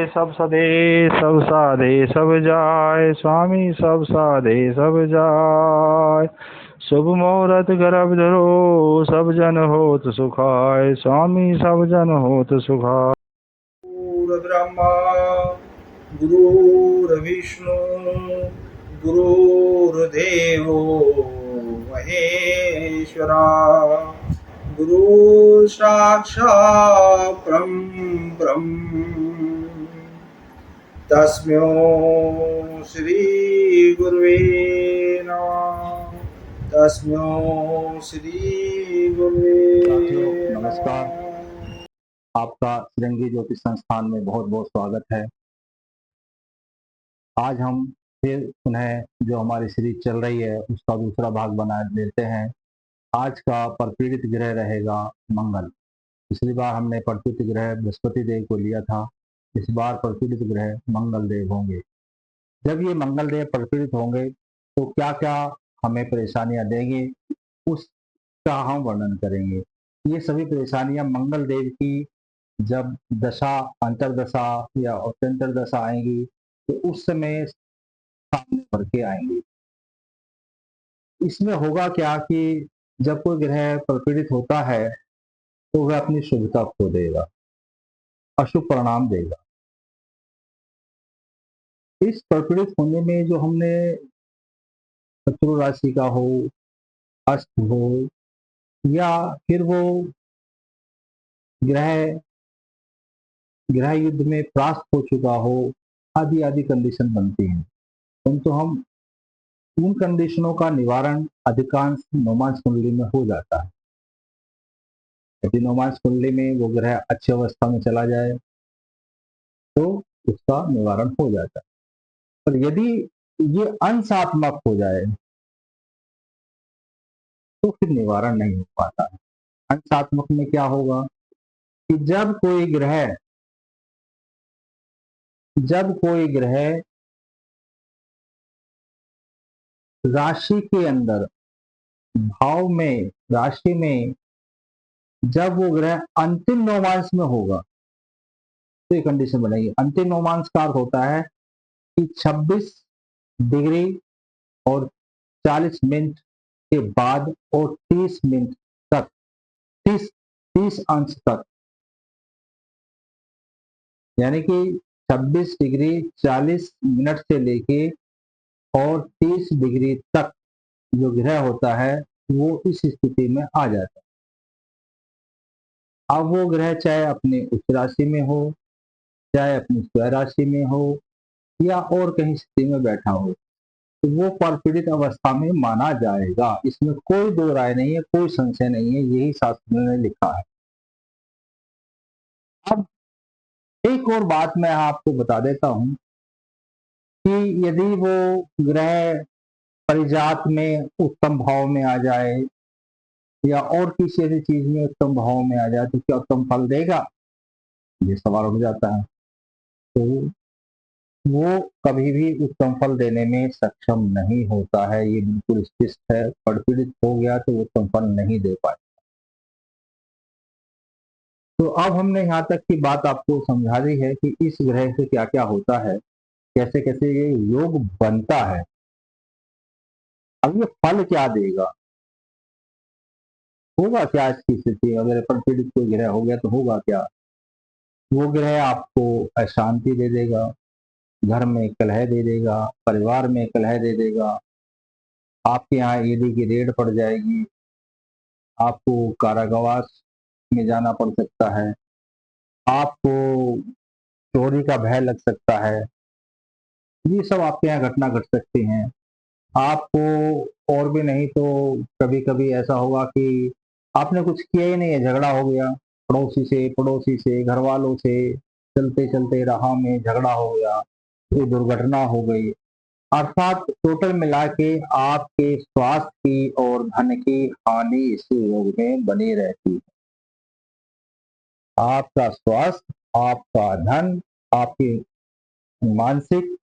सब सदे सब साधे सब जाय, स्वामी सब साधे सब जाय। शुभ मुहूर्त गर्भ धरो, सब जन होत सुखाय, स्वामी सब जन होत सुखाय। गुरु ब्रह्मा गुरुर्विष्णु गुरुर्देवो महेश्वरा, गुरु साक्षात् ब्रह्म तस्मै श्री गुरुवे नमः। तस्मै श्री गुरुवे साथियों नमस्कार। आपका श्रृंगी ज्योतिष संस्थान में बहुत बहुत स्वागत है। आज हम फिर पुनः जो हमारी सीरीज चल रही है उसका दूसरा भाग बना लेते हैं। आज का परपीड़ित ग्रह रहेगा मंगल। पिछली बार हमने परपीड़ित ग्रह बृहस्पति देव को लिया था, इस बार परपीड़ित ग्रह मंगल देव होंगे। जब ये मंगल देव परपीड़ित होंगे तो क्या क्या हमें परेशानियां देंगे उसका हम वर्णन करेंगे। ये सभी परेशानियां मंगल देव की जब दशा अंतरदशा या अत्यंतर दशा आएंगी तो उस समय सामने भर के आएंगी। इसमें होगा क्या कि जब कोई ग्रह प्रपीड़ित होता है तो वह अपनी शुभता खो देगा, अशुभ परिणाम देगा। इस प्रपीड़ित होने में जो हमने शत्रु राशि का हो, अष्ट हो, या फिर वो ग्रह युद्ध में परास्त हो चुका हो, आदि आदि कंडीशन बनती हैं। परंतु हम उन कंडीशनों का निवारण अधिकांश नौमांस कुंडली में हो जाता है। यदि नौमांस कुंडली में वो ग्रह अच्छी अवस्था में चला जाए तो उसका निवारण हो जाता है। पर यदि ये अंशात्मक हो जाए तो फिर निवारण नहीं हो पाता है। अंशात्मक में क्या होगा कि जब कोई ग्रह राशि के अंदर भाव में, राशि में जब वो ग्रह अंतिम नौमांस में होगा तो ये कंडीशन बनेगी। अंतिम नौमांस का अर्थ होता है कि 26 डिग्री और 40 मिनट के बाद और 30 मिनट तक, 30 अंश तक, यानी कि 26 डिग्री 40 मिनट से लेके और 30 डिग्री तक जो ग्रह होता है वो इस स्थिति में आ जाता है। अब वो ग्रह चाहे अपनी उच्च राशि में हो, चाहे अपनी स्वय राशि में हो, या और कहीं स्थिति में बैठा हो, तो वो परपीड़ित अवस्था में माना जाएगा। इसमें कोई दो राय नहीं है, कोई संशय नहीं है, यही शास्त्रों ने लिखा है। अब एक और बात मैं आपको बता देता हूं कि यदि वो ग्रह परिजात में उत्तम भाव में आ जाए या और किसी ऐसी चीज में उत्तम भाव में आ जाए तो क्या उत्तम फल देगा, ये सवाल उठ जाता है। तो वो कभी भी उत्तम फल देने में सक्षम नहीं होता है, ये बिल्कुल स्पष्ट है। परपीड़ित हो गया तो उत्तम फल नहीं दे पाए। तो अब हमने यहाँ तक की बात आपको समझा दी है कि इस ग्रह से क्या क्या होता है, कैसे कैसे ये योग बनता है। अब ये फल क्या देगा, होगा क्या इसकी स्थिति, अगर परपीड़ित कोई ग्रह हो गया तो होगा क्या। वो ग्रह आपको अशांति दे देगा, घर में कलह दे देगा, परिवार में कलह दे देगा, आपके यहाँ ईडी की रेड पड़ जाएगी, आपको कारावास में जाना पड़ सकता है, आपको चोरी का भय लग सकता है। ये सब आपके यहाँ घटना घट सकती हैं। आपको और भी नहीं तो कभी कभी ऐसा होगा कि आपने कुछ किया ही नहीं है, झगड़ा हो गया पड़ोसी से, घर वालों से, चलते चलते राह में झगड़ा हो गया, कोई दुर्घटना हो गई। अर्थात टोटल मिला के आपके स्वास्थ्य की और धन की हानि इस योग में बनी रहती है। आपका स्वास्थ्य, आपका धन, आपकी मानसिक,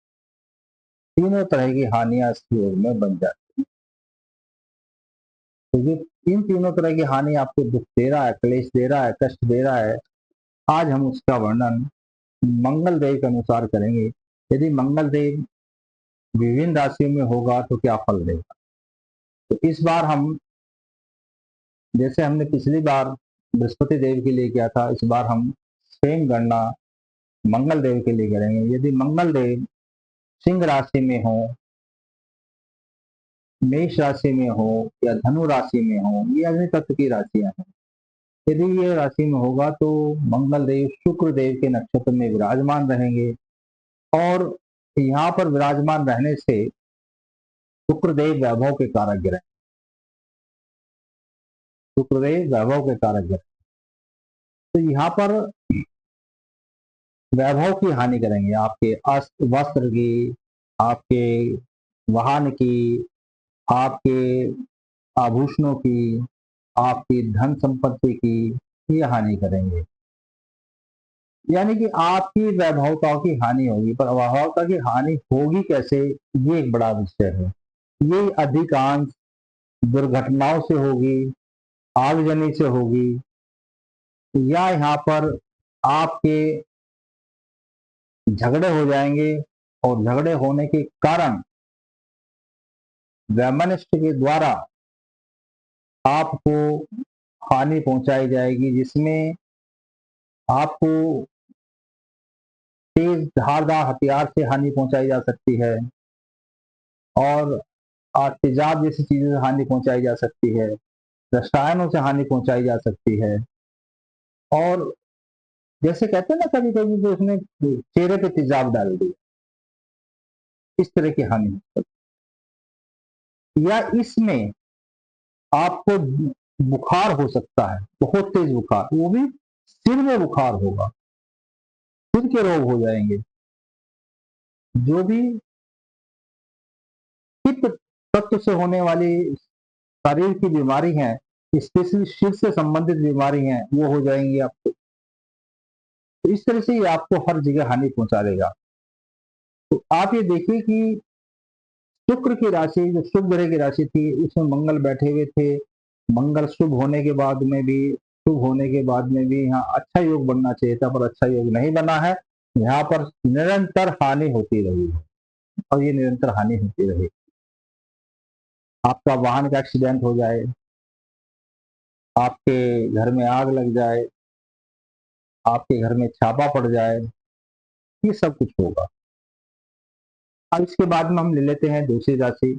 तीनों तरह की हानियां इस योग में बन जाती है। तो ये इन तीनों तरह की हानि आपको दुख दे रहा है, क्लेश दे रहा है, कष्ट दे रहा है, आज हम उसका वर्णन मंगल देव के अनुसार करेंगे। यदि मंगल देव विभिन्न राशियों में होगा तो क्या फल देगा। तो इस बार हम, जैसे हमने पिछली बार बृहस्पति देव के लिए किया था, इस बार हम सेम गणना मंगल देव के लिए करेंगे। यदि मंगल देव सिंह राशि में हो, मेष राशि में हो या धनु राशि में हो, ये अग्नि तत्व की राशियां हैं। यदि ये राशि में होगा तो मंगल देव शुक्र देव के नक्षत्र में विराजमान रहेंगे, और यहाँ पर विराजमान रहने से शुक्रदेव वैभव के कारक ग्रह, शुक्रदेव वैभव के कारक ग्रह, तो यहाँ पर वैभव की हानि करेंगे, आपके वस्त्र की, आपके वाहन की, आपके आभूषणों की, आपकी धन संपत्ति की ये हानि करेंगे। यानी कि आपकी वैभवता की हानि होगी। पर वैभवता की हानि होगी कैसे, ये एक बड़ा विषय है। ये अधिकांश दुर्घटनाओं से होगी, आगजनी से होगी, या यहाँ पर आपके झगड़े हो जाएंगे, और झगड़े होने के कारण वैमनस्य के द्वारा आपको हानि पहुंचाई जाएगी, जिसमें आपको तेज धारदार हथियार से हानि पहुंचाई जा सकती है, और तेजाब जैसी चीजों से हानि पहुंचाई जा सकती है, रसायनों से हानि पहुंचाई जा सकती है। और जैसे कहते हैं ना, कभी कभी तो उसने चेहरे पे तेजाब डाल दिया, इस तरह की हानि हो सकती है। या इसमें आपको बुखार हो सकता है, बहुत तेज बुखार, वो भी सिर में बुखार होगा, सिर के रोग हो जाएंगे। जो भी पित्त तत्व से होने वाली शरीर की बीमारी है, स्पेशली सिर से संबंधित बीमारी है, वो हो जाएंगी आपको। तो इस तरह से ये आपको हर जगह हानि पहुंचा देगा। तो आप ये देखिए कि शुक्र की राशि, जो शुभ ग्रह की राशि थी, उसमें मंगल बैठे हुए थे। मंगल शुभ होने के बाद में भी, यहाँ अच्छा योग बनना चाहिए था, पर अच्छा योग नहीं बना है। यहाँ पर निरंतर हानि होती रही है, और ये निरंतर हानि होती रही। आपका वाहन का एक्सीडेंट हो जाए, आपके घर में आग लग जाए, आपके घर में छापा पड़ जाए, ये सब कुछ होगा। अब इसके बाद में हम ले लेते हैं दूसरी राशि,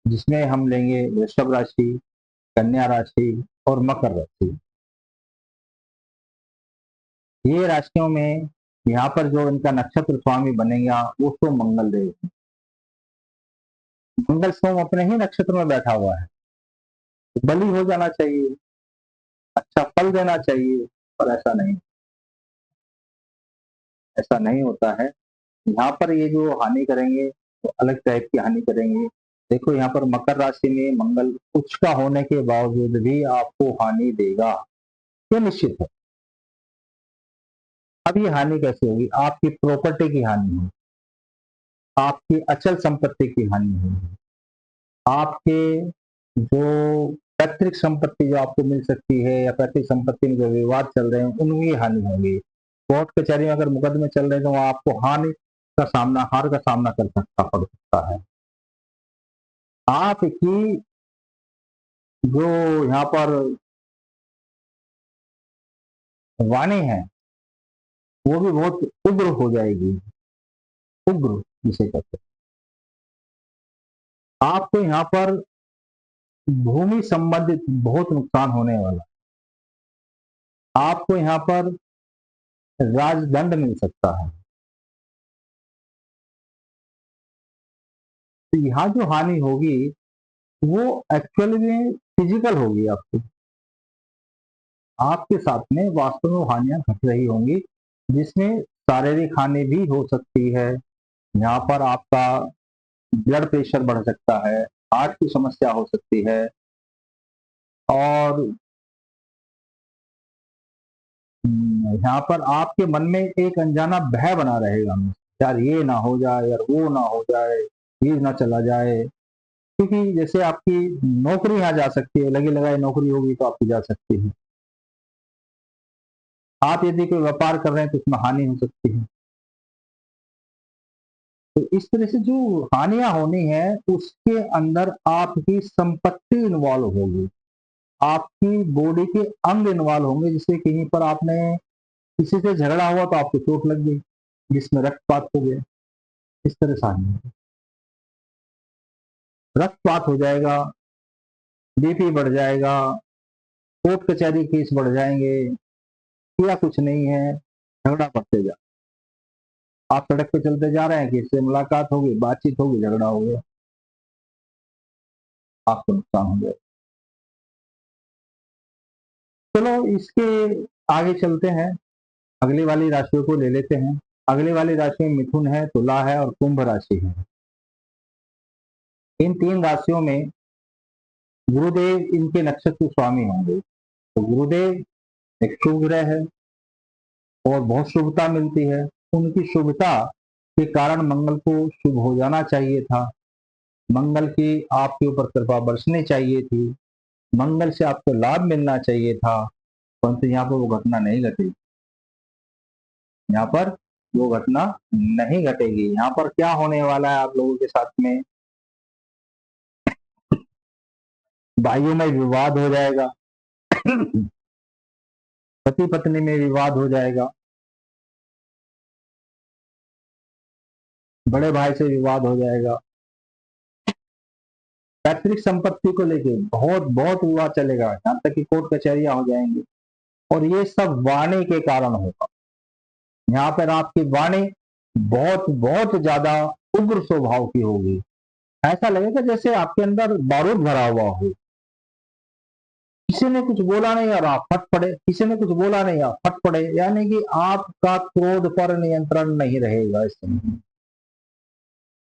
जिसमें हम लेंगे वृषभ राशि, कन्या राशि और मकर राशि। ये राशियों में यहाँ पर जो इनका नक्षत्र स्वामी बनेगा वो तो मंगल देव। मंगल स्वयं अपने ही नक्षत्र में बैठा हुआ है, बलि हो जाना चाहिए, अच्छा फल देना चाहिए, पर ऐसा नहीं होता है। यहाँ पर ये जो हानि करेंगे तो अलग टाइप की हानि करेंगे। देखो यहाँ पर मकर राशि में मंगल उच्च का होने के बावजूद भी आपको हानि देगा, ये निश्चित है। अब ये हानि कैसे होगी, आपकी प्रॉपर्टी की हानि होगी, आपकी अचल संपत्ति की हानि होगी, आपके जो पैतृक संपत्ति जो आपको मिल सकती है, या पैतृक संपत्ति में जो विवाद चल रहे हैं उनकी हानि होगी। कोर्ट कचहरी में अगर मुकदमे चल रहे हैं तो आपको हार का सामना पड़ सकता है। आपकी जो यहाँ पर वाणी है वो भी बहुत उग्र हो जाएगी, उग्र जिसे कहते हैं। आपको यहाँ पर भूमि संबंधित बहुत नुकसान होने वाला, आपको यहाँ पर राजदंड मिल सकता है। तो यहाँ जो हानि होगी वो एक्चुअली में फिजिकल होगी, आपके साथ में वास्तव में हानियां घट रही होंगी, जिसमें शारीरिक हानि भी हो सकती है। यहाँ पर आपका ब्लड प्रेशर बढ़ सकता है, हार्ट की समस्या हो सकती है, और यहाँ पर आपके मन में एक अनजाना भय बना रहेगा, यार ये ना हो जाए, यार वो ना हो जाए, ये ना चला जाए। क्योंकि जैसे आपकी नौकरी यहाँ जा सकती है, लगी लगाई नौकरी होगी तो आपकी जा सकती है, आप यदि कोई व्यापार कर रहे हैं तो उसमें हानि हो सकती है। तो इस तरह से जो हानियां होनी है उसके अंदर आपकी संपत्ति इन्वॉल्व होगी, आपकी बॉडी के अंग इन्वॉल्व होंगे, जिससे कहीं पर आपने किसी से झगड़ा हुआ तो आपको चोट लग गई, जिसमें रक्तपात हो गया, इस तरह से हानि होगी। रक्तपात हो जाएगा, बीपी बढ़ जाएगा, कोर्ट कचहरी केस बढ़ जाएंगे, किया कुछ नहीं है, झगड़ा बढ़ते जा, आप सड़क पे चलते जा रहे हैं, किसी से मुलाकात होगी, बातचीत होगी, झगड़ा हो गया, आपको नुकसान हो गया। चलो इसके आगे चलते हैं, अगली वाली राशियों को ले लेते हैं। अगली वाली राशि मिथुन है, तुला है और कुंभ राशि है। इन तीन राशियों में गुरुदेव इनके नक्षत्र स्वामी होंगे। तो गुरुदेव एक शुभ ग्रह है और बहुत शुभता मिलती है। उनकी शुभता के कारण मंगल को शुभ हो जाना चाहिए था, मंगल की आपके ऊपर कृपा बरसनी चाहिए थी, मंगल से आपको लाभ मिलना चाहिए था, परंतु यहाँ पर वो घटना नहीं घटी। यहाँ पर वो घटना नहीं घटेगी। यहाँ पर क्या होने वाला है आप लोगों के साथ में, भाइयों में विवाद हो जाएगा, पति पत्नी में विवाद हो जाएगा, बड़े भाई से विवाद हो जाएगा, पैतृक संपत्ति को लेके बहुत बहुत विवाद चलेगा, यहाँ तक कि कोर्ट कचहरियां हो जाएंगी। और ये सब वाणी के कारण होगा। यहाँ पर आपकी वाणी बहुत बहुत ज्यादा उग्र स्वभाव की होगी, ऐसा लगेगा जैसे आपके अंदर बारूद भरा हुआ हो। किसी ने कुछ बोला नहीं और आप फट पड़े, किसी ने कुछ बोला नहीं आप फट पड़े, यानी कि आपका क्रोध पर नियंत्रण नहीं रहेगा इस समय।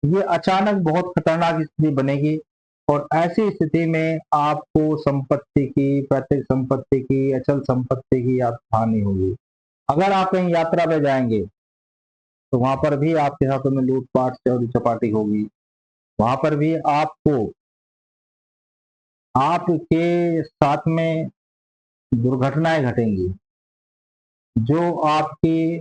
ये अचानक बहुत खतरनाक स्थिति बनेगी और ऐसी स्थिति में आपको संपत्ति की, पैतृक संपत्ति की, अचल संपत्ति की आप हानि होगी। अगर आप कहीं यात्रा पे जाएंगे तो वहां पर भी आपके हाथों में लूटपाट चोरी चपाटी होगी, वहां पर भी आपको आपके साथ में दुर्घटनाएं घटेंगी। जो आपके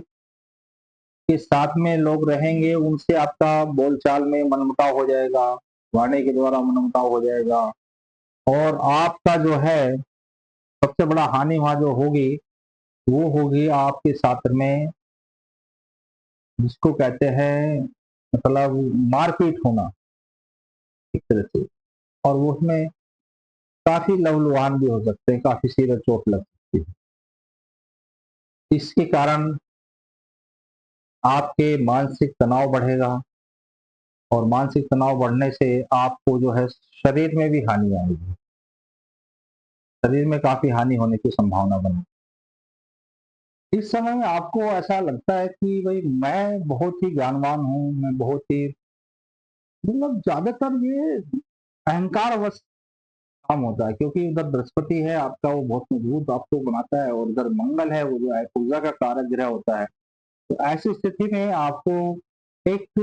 के साथ में लोग रहेंगे उनसे आपका बोलचाल में मनमुटाव हो जाएगा, वाणी के द्वारा मनमुटाव हो जाएगा। और आपका जो है सबसे बड़ा हानि वहां जो होगी वो होगी आपके साथ में, जिसको कहते हैं मतलब मारपीट होना एक तरह से, और वो उसमें काफी लहूलुहान भी हो सकते हैं, काफी सिर चोट लग सकती है। इसके कारण आपके मानसिक तनाव बढ़ेगा और मानसिक तनाव बढ़ने से आपको जो है शरीर में भी हानि आएगी, शरीर में काफी हानि होने की संभावना बनी। इस समय आपको ऐसा लगता है कि भाई मैं बहुत ही ज्ञानवान हूँ, मैं बहुत ही, मतलब ज्यादातर ये अहंकार वश काम होता है, क्योंकि उधर बृहस्पति है आपका, वो बहुत मजबूत आपको बनाता है, और उधर मंगल है वो जो है ऊर्जा का कारक ग्रह होता है। तो ऐसी स्थिति में आपको एक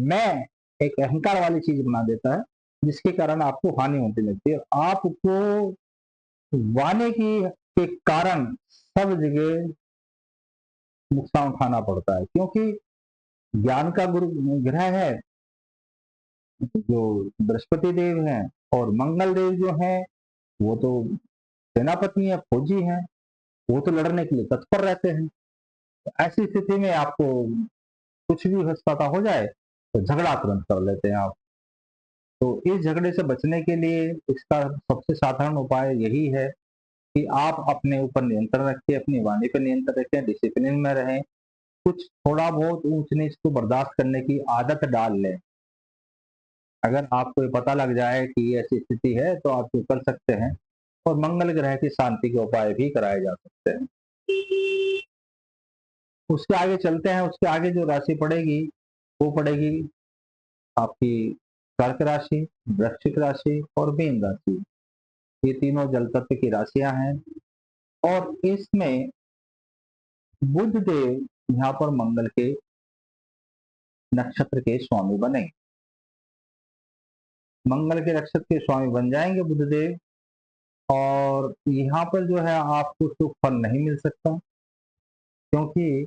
मैं एक अहंकार वाली चीज बना देता है, जिसके कारण आपको हानि होती लगती है। आपको वाणी की के कारण सब जगह नुकसान उठाना पड़ता है, क्योंकि ज्ञान का गुरु ग्रह है जो बृहस्पति देव है, और मंगल देव जो है वो तो सेनापति है, फौजी है, वो तो लड़ने के लिए तत्पर रहते हैं। तो ऐसी स्थिति में आपको कुछ भी हस्तता हो जाए तो झगड़ा तुरंत कर लेते हैं आप। तो इस झगड़े से बचने के लिए इसका सबसे साधारण उपाय यही है कि आप अपने ऊपर नियंत्रण रखें, अपनी वाणी पर नियंत्रण रखें, डिसिप्लिन में रहें, कुछ थोड़ा बहुत ऊंच नीच को बर्दाश्त करने की आदत डाल लें। अगर आपको ये पता लग जाए कि ऐसी स्थिति है तो आप ये कर सकते हैं, और मंगल ग्रह की शांति के उपाय भी कराए जा सकते हैं। उसके आगे चलते हैं, उसके आगे जो राशि पड़ेगी वो पड़ेगी आपकी कर्क राशि, वृश्चिक राशि और मीन राशि। ये तीनों जल तत्व की राशियां हैं और इसमें बुध देव यहाँ पर मंगल के नक्षत्र के स्वामी बने, मंगल के नक्षत्र के स्वामी बन जाएंगे बुधदेव, और यहाँ पर जो है आपको शुभ फल नहीं मिल सकता। क्योंकि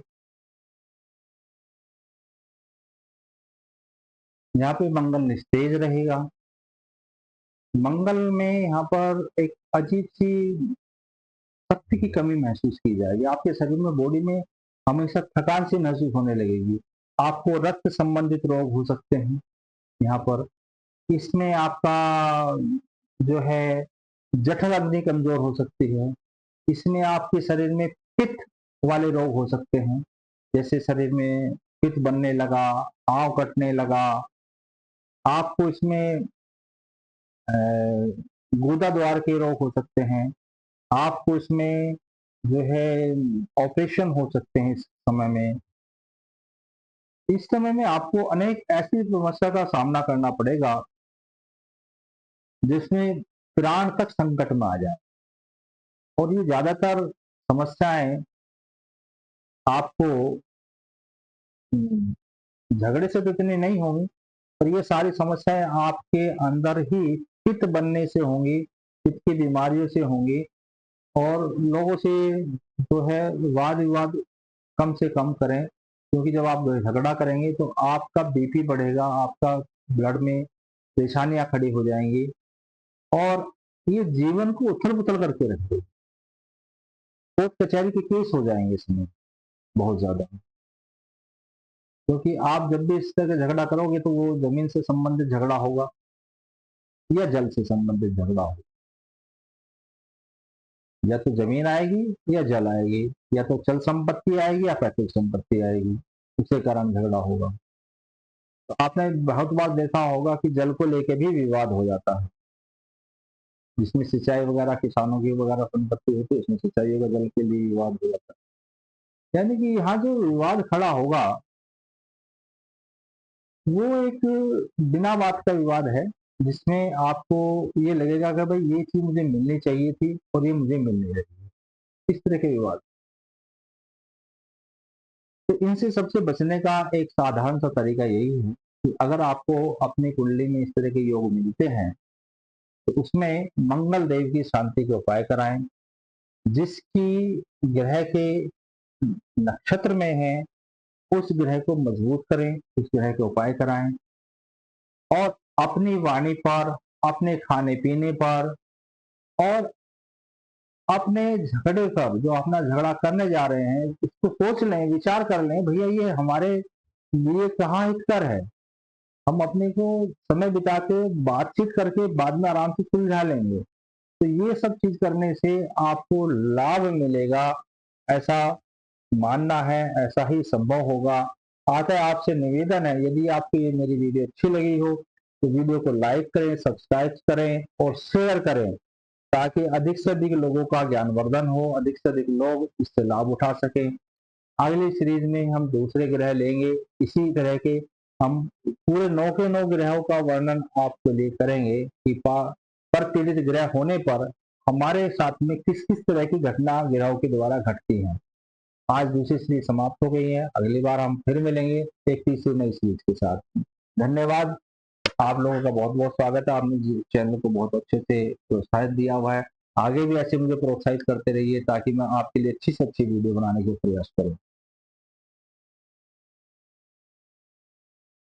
यहाँ पे मंगल निस्तेज रहेगा। मंगल में यहाँ पर एक अजीब सी शक्ति की कमी महसूस की जाएगी। आपके शरीर में, बॉडी में हमेशा थकान सी महसूस होने लगेगी। आपको रक्त संबंधित रोग हो सकते हैं यहाँ पर। इसमें आपका जो है जठर अग्नि कमजोर हो सकती है। इसमें आपके शरीर में पित्त वाले रोग हो सकते हैं, जैसे शरीर में पित्त बनने लगा, आंव कटने लगा। आपको इसमें गुदा द्वार के रोग हो सकते हैं। आपको इसमें जो है ऑपरेशन हो सकते हैं। इस समय में आपको अनेक ऐसी समस्या का सामना करना पड़ेगा जिसमें प्राण तक संकट में आ जाए। और ये ज्यादातर समस्याएं आपको झगड़े से तो इतनी नहीं होंगी, पर ये सारी समस्याएं आपके अंदर ही पित्त बनने से होंगी, पित्त की बीमारियों से होंगी। और लोगों से जो है वाद विवाद कम से कम करें, क्योंकि जब आप झगड़ा करेंगे तो आपका बीपी बढ़ेगा, आपका ब्लड में परेशानियां खड़ी हो जाएंगी और ये जीवन को उथल पुथल करके रखेगा। कोर्ट कचहरी के केस हो जाएंगे इसमें बहुत ज्यादा, क्योंकि आप जब भी इस तरह का झगड़ा करोगे तो वो जमीन से संबंधित झगड़ा होगा या जल से संबंधित झगड़ा होगा। या तो जमीन आएगी या जल आएगी, या तो चल संपत्ति आएगी या पैतृक संपत्ति आएगी, उसके कारण झगड़ा होगा। तो आपने बहुत बार देखा होगा कि जल को लेके भी विवाद हो जाता है, जिसमें सिंचाई वगैरह किसानों की वगैरह संपत्ति होती है, उसमें सिंचाई का जल के लिए विवाद हो जाता है। यानी कि यहाँ जो विवाद खड़ा होगा वो एक बिना बात का विवाद है, जिसमें आपको ये लगेगा कि भाई ये चीज मुझे मिलनी चाहिए थी और ये मुझे मिल नहीं रही है, इस तरह के विवाद। तो इनसे सबसे बचने का एक साधारण सा तरीका यही है कि अगर आपको अपनी कुंडली में इस तरह के योग मिलते हैं तो उसमें मंगल देव की शांति के उपाय कराएं। जिसकी ग्रह के नक्षत्र में है उस ग्रह को मजबूत करें, उस ग्रह के उपाय कराएं। और अपनी वाणी पर, अपने खाने पीने पर और अपने झगड़े पर, जो अपना झगड़ा करने जा रहे हैं, इसको सोच लें, विचार कर लें, भैया ये हमारे लिए कहाँ हितकर है। हम अपने को समय बिता के बातचीत करके बाद में आराम से सुलझा लेंगे। तो ये सब चीज करने से आपको लाभ मिलेगा, ऐसा मानना है, ऐसा ही संभव होगा। आता है आपसे निवेदन है, यदि आपको ये मेरी वीडियो अच्छी लगी हो तो वीडियो को लाइक करें, सब्सक्राइब करें और शेयर करें, ताकि अधिक से अधिक लोगों का ज्ञानवर्धन हो, अधिक से अधिक लोग इससे लाभ उठा सकें। अगली सीरीज में हम दूसरे ग्रह लेंगे, इसी तरह के हम पूरे 9 के 9 ग्रहों का वर्णन आपके लिए करेंगे कि पर पीड़ित ग्रह होने पर हमारे साथ में किस किस तरह की घटना ग्रहों के द्वारा घटती है। आज दूसरी सीरीज समाप्त हो गई है, अगली बार हम फिर मिलेंगे एक तीसरी नई सीरीज के साथ। धन्यवाद, आप लोगों का बहुत बहुत स्वागत है। आपने चैनल को बहुत अच्छे से प्रोत्साहित दिया हुआ है, आगे भी ऐसे मुझे प्रोत्साहित करते रहिए ताकि मैं आपके लिए अच्छी से अच्छी वीडियो बनाने का प्रयास करूं।